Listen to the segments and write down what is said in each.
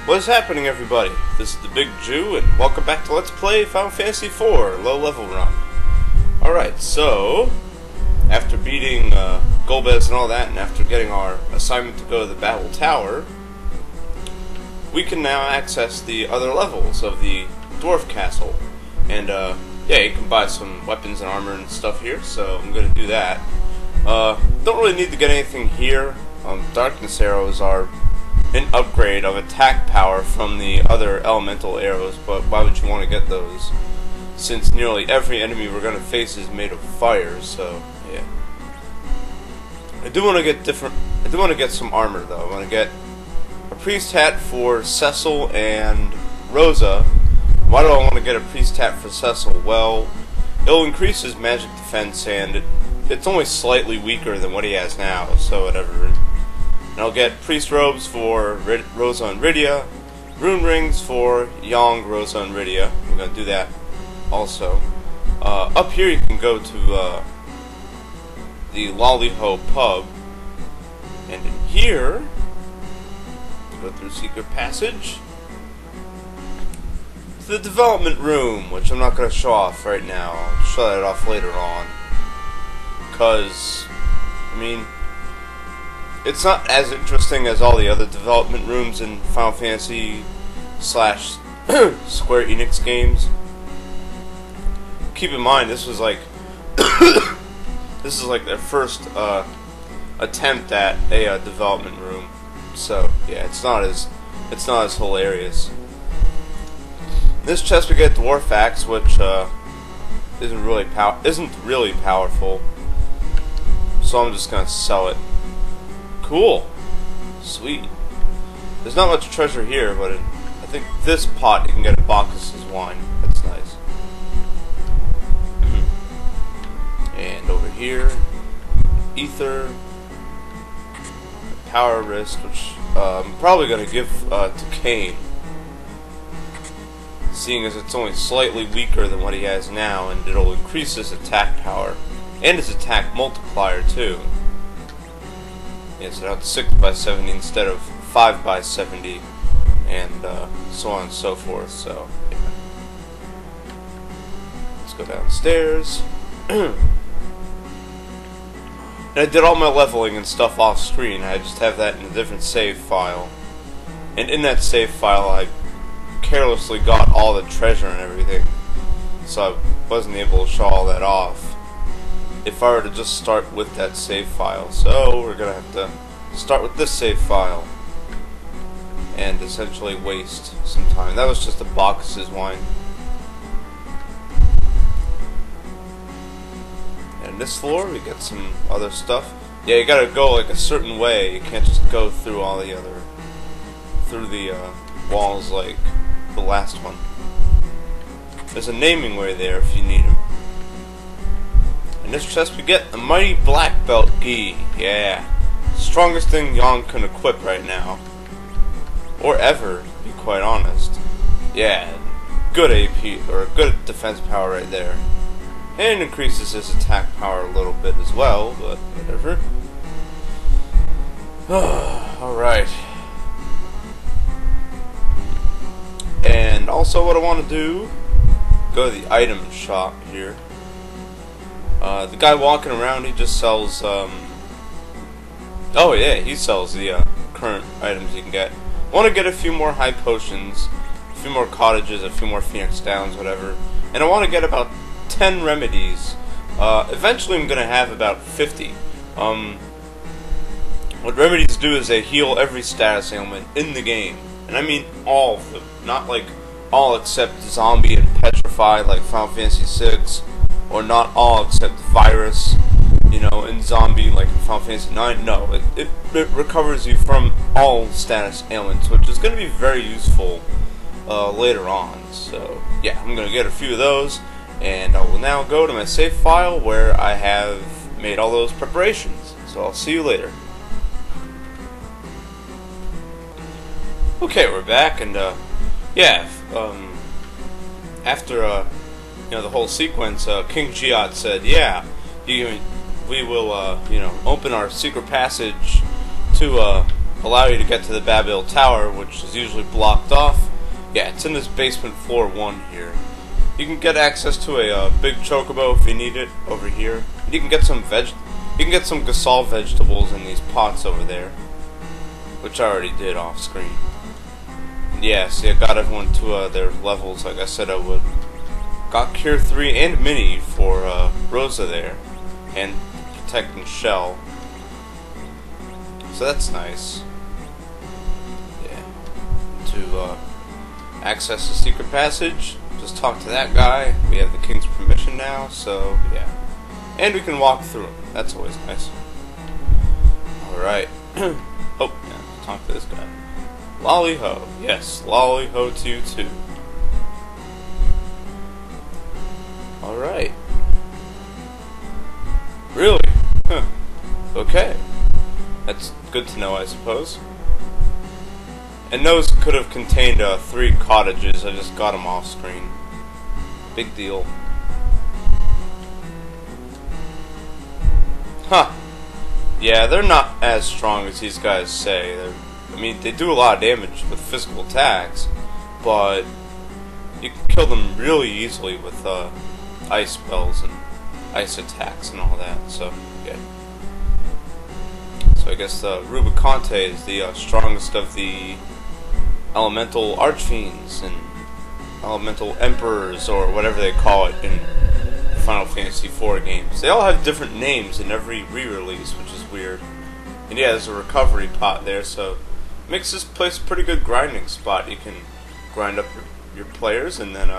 What is happening, everybody? This is the Big Jew, and welcome back to Let's Play Final Fantasy IV Low Level Run. Alright, so after beating Golbez and all that, and after getting our assignment to go to the Bab-il Tower, we can now access the other levels of the Dwarf Castle. And yeah, you can buy some weapons and armor and stuff here, so I'm going to do that. Don't really need to get anything here. Darkness arrows are an upgrade of attack power from the other elemental arrows, but why would you want to get those? Since nearly every enemy we're going to face is made of fire, so yeah. I do want to get some armor though. I want to get a priest hat for Cecil and Rosa. Why do I want to get a priest hat for Cecil? Well, it'll increase his magic defense, and it's only slightly weaker than what he has now, so whatever. And I'll get priest robes for Rosa and Rydia, rune rings for Young, Rosa, and Rydia. I'm going to do that also. Up here you can go to the Lollyho pub, and in here, go through secret passage to the development room, which I'm not going to show off right now. I'll show that off later on, because, I mean, it's not as interesting as all the other development rooms in Final Fantasy / Square Enix games. Keep in mind, this was like this is like their first attempt at a development room. So yeah, it's not as hilarious. In this chest we get Dwarf Axe, which isn't really powerful. So I'm just gonna sell it. Cool. Sweet. There's not much treasure here, but I think this pot you can get a Bacchus's wine. That's nice. And over here, ether, power wrist, which I'm probably going to give to Kane, seeing as it's only slightly weaker than what he has now, and it'll increase his attack power and his attack multiplier too. Yeah, so now it's 6 by 70 instead of 5 by 70, and so on and so forth. So yeah. Let's go downstairs. And I did all my leveling and stuff off screen. I just have that in a different save file, and in that save file I carelessly got all the treasure and everything, so I wasn't able to show all that off if I were to just start with that save file. So we're gonna have to start with this save file and essentially waste some time. That was just a Bacchus's wine. And this floor we get some other stuff. Yeah, you gotta go like a certain way. You can't just go through all the other walls like the last one. There's a naming way there if you need them. In this chest we get the mighty black belt gi. Yeah, strongest thing Yang can equip right now, or ever, to be quite honest. Yeah, good AP or good defense power right there, and increases his attack power a little bit as well. But whatever. All right. And also, what I want to do, go to the item shop here. The guy walking around, he just sells, oh yeah, he sells the current items you can get. I want to get a few more high potions, a few more cottages, a few more Phoenix Downs, whatever. And I want to get about 10 remedies. Eventually I'm going to have about 50. What remedies do is they heal every status ailment in the game. And I mean all of them, not like all except zombie and petrify like Final Fantasy VI. Or not all except virus, you know, and zombie like in Final Fantasy IX. No, it recovers you from all status ailments, which is going to be very useful later on. So yeah, I'm going to get a few of those, and I will now go to my save file where I have made all those preparations. So I'll see you later. Okay, we're back, and yeah, after you know, the whole sequence, King Giot said, yeah, we will, you know, open our secret passage to allow you to get to the Bab-il tower, which is usually blocked off. Yeah, it's in this basement floor 1 here. You can get access to a big chocobo if you need it over here. And you can get some gasol vegetables in these pots over there, which I already did off screen. And yeah, see, I got everyone to their levels like I said I would. Got Cure 3 and Mini for Rosa there, and Protecting Shell. So that's nice. Yeah. To access the secret passage, just talk to that guy. We have the king's permission now, so yeah. And we can walk through him. That's always nice. Alright. Oh, yeah, talk to this guy. Lolly-ho. Yes, lolly-ho to you too. Alright. Really? Huh. Okay. That's good to know, I suppose. And those could have contained 3 cottages. I just got them off screen. Big deal. Huh. Yeah, they're not as strong as these guys say. I mean, they do a lot of damage with physical attacks, but you can kill them really easily with ice spells and ice attacks and all that. So, yeah. So I guess Rubicante is the strongest of the elemental archfiends and elemental emperors, or whatever they call it in Final Fantasy IV games. They all have different names in every re-release, which is weird. And yeah, there's a recovery pot there, so it makes this place a pretty good grinding spot. You can grind up your players, and then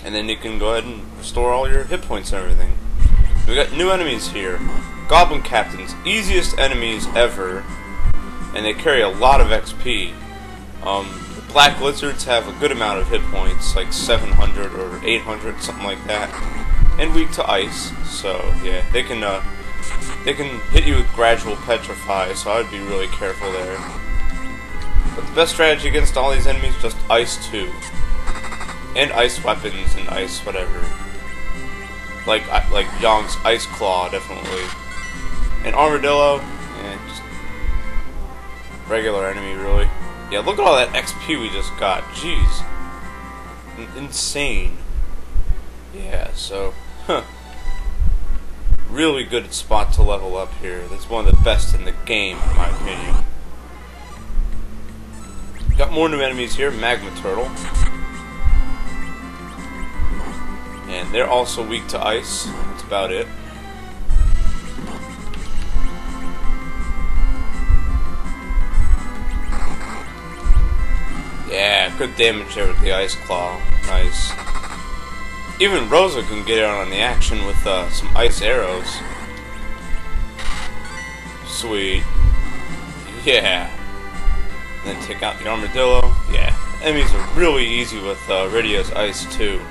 and then you can go ahead and restore all your hit points and everything. We got new enemies here. Goblin Captains, easiest enemies ever, and they carry a lot of XP. The Black Lizards have a good amount of hit points, like 700 or 800, something like that, and weak to ice. So yeah, they can hit you with gradual petrify. So I'd be really careful there. But the best strategy against all these enemies is just ice 2, and ice weapons and ice whatever. Like Yong's Ice Claw, definitely. And Armadillo, just regular enemy, really. Yeah, look at all that XP we just got. Jeez. Insane. Yeah, so, really good spot to level up here. That's one of the best in the game, in my opinion. Got more new enemies here. Magma Turtle. And they're also weak to ice. That's about it. Yeah, good damage there with the Ice Claw. Nice. Even Rosa can get in on the action with some ice arrows. Sweet. Yeah. And then take out the Armadillo. Yeah. Enemies are really easy with Rydia's Ice too.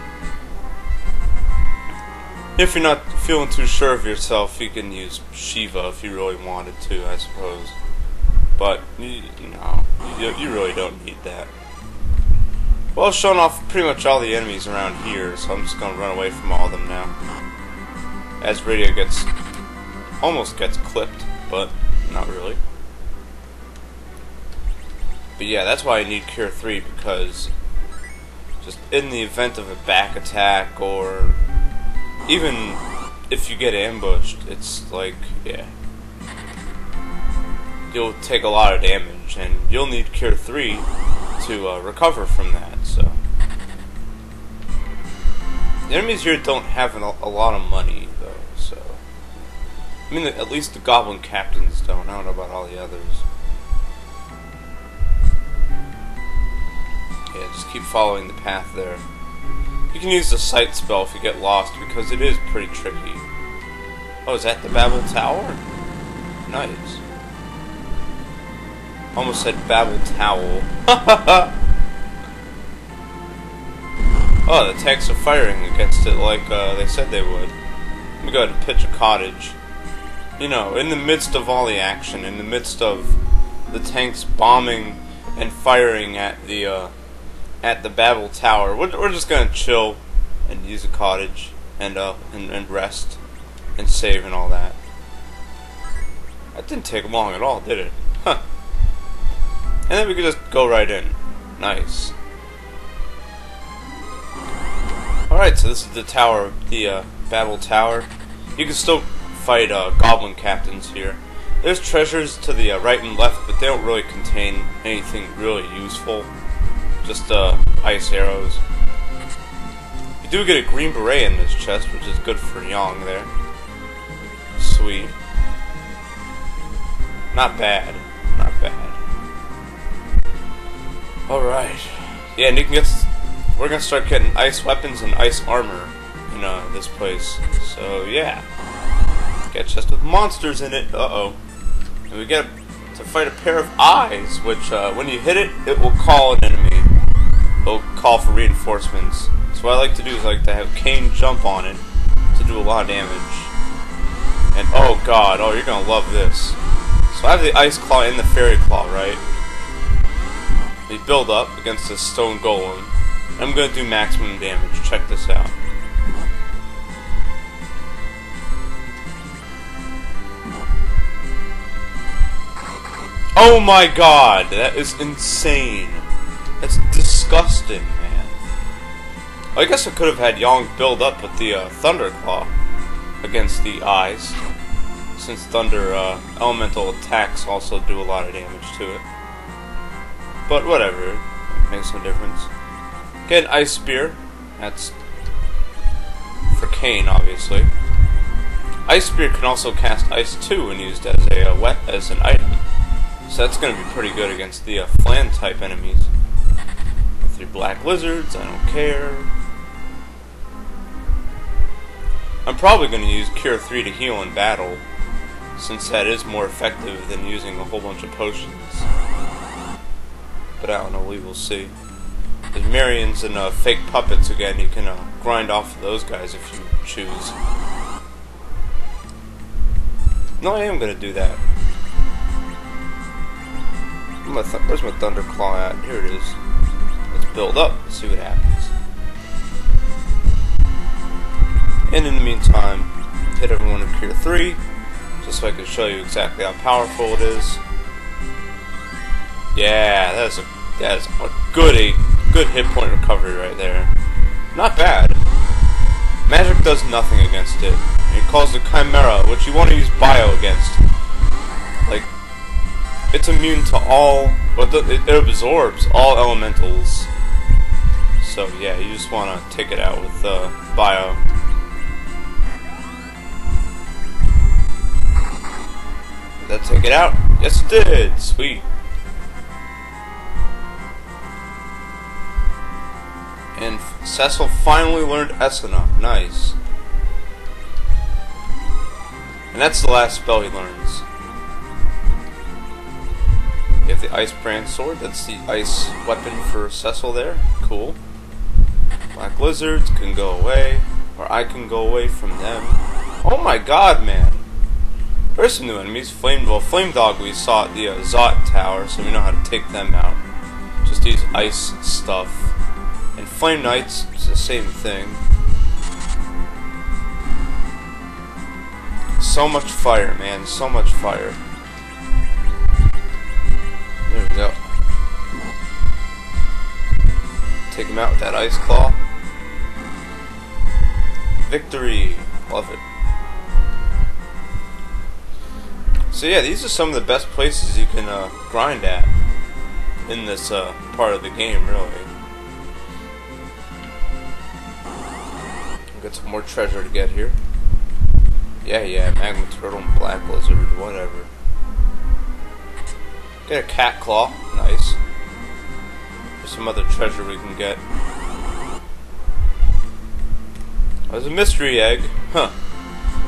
If you're not feeling too sure of yourself, you can use Shiva if you really wanted to, I suppose. But, you really don't need that. Well, I've shown off pretty much all the enemies around here, so I'm just going to run away from all of them now. As Rydia almost gets clipped, but not really. But yeah, that's why I need Cure 3, because just in the event of a back attack, or even if you get ambushed, it's like, yeah, you'll take a lot of damage, and you'll need Cure 3 to recover from that. So the enemies here don't have a lot of money, though. So I mean, at least the Goblin Captains don't. I don't know about all the others. Yeah, just keep following the path there. You can use the sight spell if you get lost, because it is pretty tricky. Oh, is that the Bab-il Tower? Nice. Almost said Bab-il Towel. Oh, the tanks are firing against it like they said they would. Let me go ahead and pitch a cottage. You know, in the midst of all the action, in the midst of the tanks bombing and firing at the Bab-il Tower, we're just gonna chill and use a cottage and rest and save and all that. That didn't take long at all, did it? Huh. And then we could just go right in. Nice. Alright, so this is the tower, the Bab-il Tower. You can still fight goblin captains here. There's treasures to the right and left, but they don't really contain anything really useful. Just ice arrows. You do get a green beret in this chest, which is good for Yang there. Sweet. Not bad. Not bad. Alright. Yeah, and you can get... We're gonna start getting ice weapons and ice armor in this place. So, yeah. Get a chest with monsters in it. Uh-oh. And we get to fight a pair of eyes, which, when you hit it, it will call an enemy. It'll call for reinforcements. So what I like to do is I like to have Kane jump on it to do a lot of damage. And, oh god, oh, you're gonna love this. So I have the Ice Claw and the Fairy Claw, right? We build up against this stone golem. I'm gonna do maximum damage. Check this out. Oh my god, that is insane. That's disgusting, man. Well, I guess I could have had Yang build up with the Thunder Claw against the eyes, since Thunder elemental attacks also do a lot of damage to it. But whatever, it makes no difference. Get an Ice Spear. That's for Kane, obviously. Ice Spear can also cast Ice too when used as a as an item. So that's going to be pretty good against the Flan type enemies. 3 black lizards, I don't care. I'm probably going to use Cure 3 to heal in battle, since that is more effective than using a whole bunch of potions. But I don't know, we will see. There's Marions and fake puppets again. You can grind off of those guys if you choose. No, I am going to do that. Where's my Thunder Claw at? Here it is. Let's build up and see what happens. And in the meantime, hit everyone with Cure 3, just so I can show you exactly how powerful it is. Yeah, that is a good hit point recovery right there. Not bad. Magic does nothing against it. It calls the Chimera, which you want to use Bio against. Like, it's immune to all, but it absorbs all elementals. So yeah, you just want to take it out with Bio. Did that take it out? Yes it did! Sweet. And Cecil finally learned Esuna. Nice. And that's the last spell he learns. You have the Ice Brand Sword. That's the ice weapon for Cecil there. Cool. Black lizards can go away. Or I can go away from them. Oh my god, man. There's some new enemies. Flame Dog we saw at the Zot Tower, so we know how to take them out. Just use ice stuff. And Flame Knights is the same thing. So much fire, man. So much fire. There we go. Take him out with that Ice Claw. Victory. Love it. So yeah, these are some of the best places you can grind at in this part of the game, really. Got some more treasure to get here. Yeah, Magma Turtle and Black Lizard, whatever. Get a Cat Claw, nice. There's some other treasure we can get. There's a mystery egg, huh.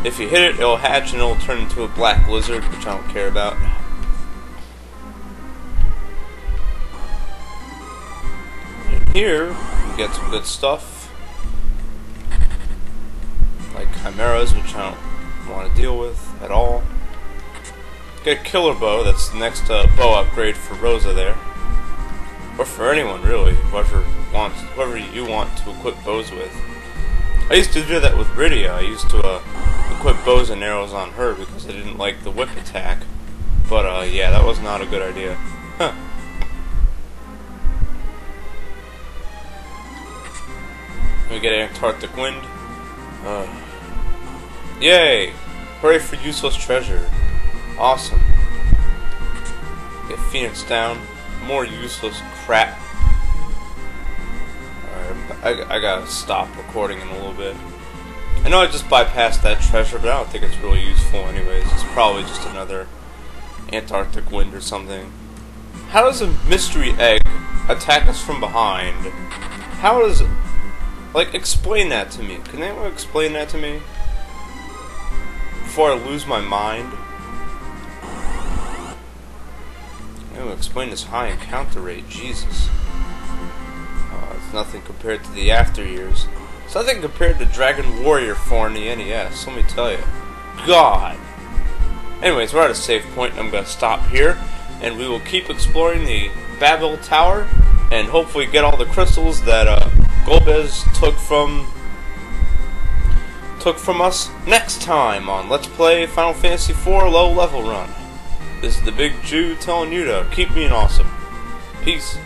If you hit it, it'll hatch and it'll turn into a black lizard, which I don't care about. And here, we get some good stuff. Like chimeras, which I don't want to deal with at all. Get a killer bow, that's the next bow upgrade for Rosa there. Or for anyone, really, whoever you want to equip bows with. I used to do that with Rydia. I used to equip bows and arrows on her because I didn't like the whip attack. But yeah, that was not a good idea. Huh. We get Antarctic wind. Yay! Hooray for useless treasure. Awesome. Get Phoenix down. More useless crap. Alright, I gotta stop recording in a little bit. I know I just bypassed that treasure, but I don't think it's really useful anyways. It's probably just another Antarctic wind or something. How does a mystery egg attack us from behind? How does... Like, explain that to me. Can anyone explain that to me? Before I lose my mind? Anyone explain this high encounter rate? Jesus. It's nothing compared to the after years. It's nothing compared to Dragon Warrior 4 in the NES, let me tell you. God! Anyways, we're at a save point, and I'm going to stop here, and we will keep exploring the Bab-il Tower, and hopefully get all the crystals that Golbez took from us next time on Let's Play Final Fantasy IV Low Level Run. This is the Big Jew telling you to keep being awesome. Peace.